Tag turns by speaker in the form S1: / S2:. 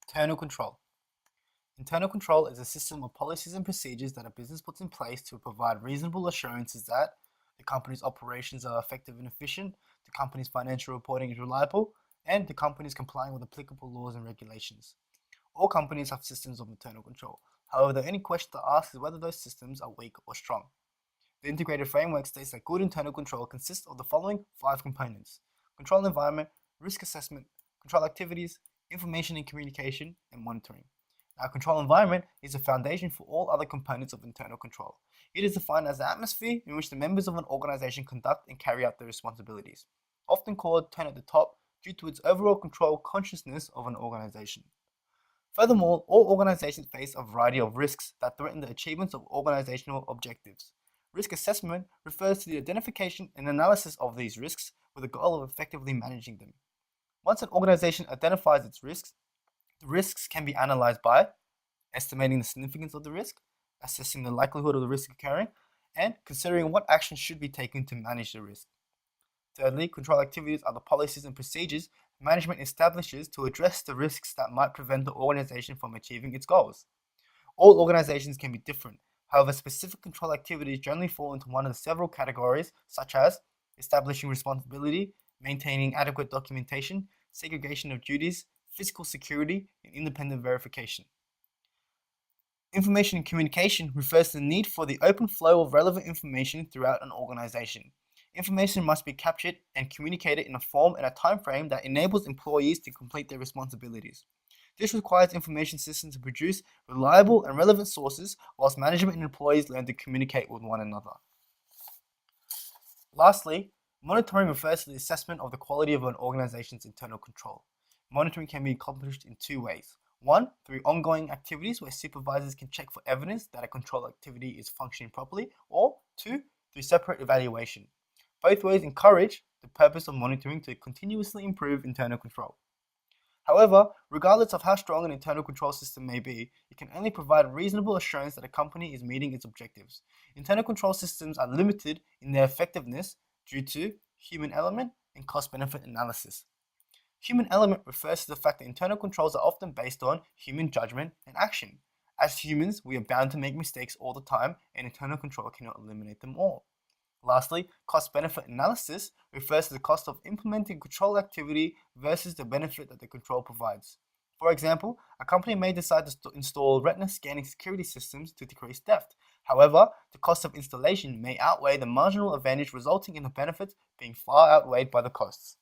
S1: Internal control. Internal control is a system of policies and procedures that a business puts in place to provide reasonable assurances that the company's operations are effective and efficient, the company's financial reporting is reliable, and the company is complying with applicable laws and regulations. All companies have systems of internal control. However, the only question to ask is whether those systems are weak or strong. The integrated framework states that good internal control consists of the following 5 components: control environment, risk assessment, control activities, information and communication, and monitoring. Our control environment is the foundation for all other components of internal control. It is defined as the atmosphere in which the members of an organization conduct and carry out their responsibilities, often called tone at the top due to its overall control consciousness of an organization. Furthermore, all organizations face a variety of risks that threaten the achievements of organizational objectives. Risk assessment refers to the identification and analysis of these risks with the goal of effectively managing them. Once an organization identifies its risks, the risks can be analyzed by estimating the significance of the risk, assessing the likelihood of the risk occurring, and considering what action should be taken to manage the risk. Thirdly, control activities are the policies and procedures management establishes to address the risks that might prevent the organization from achieving its goals. All organizations can be different. However, specific control activities generally fall into one of the several categories, such as establishing responsibility, maintaining adequate documentation, segregation of duties, physical security, and independent verification. Information and communication refers to the need for the open flow of relevant information throughout an organization. Information must be captured and communicated in a form and a time frame that enables employees to complete their responsibilities. This requires information systems to produce reliable and relevant sources, whilst management and employees learn to communicate with one another. Lastly, monitoring refers to the assessment of the quality of an organization's internal control. Monitoring can be accomplished in 2 ways. 1, through ongoing activities where supervisors can check for evidence that a control activity is functioning properly, or 2, through separate evaluation. Both ways encourage the purpose of monitoring to continuously improve internal control. However, regardless of how strong an internal control system may be, it can only provide reasonable assurance that a company is meeting its objectives. Internal control systems are limited in their effectiveness due to human element and cost-benefit analysis. Human element refers to the fact that internal controls are often based on human judgment and action. As humans, we are bound to make mistakes all the time, and internal control cannot eliminate them all. Lastly, cost-benefit analysis refers to the cost of implementing control activity versus the benefit that the control provides. For example, a company may decide to install retina scanning security systems to decrease theft. However, the cost of installation may outweigh the marginal advantage, resulting in the benefits being far outweighed by the costs.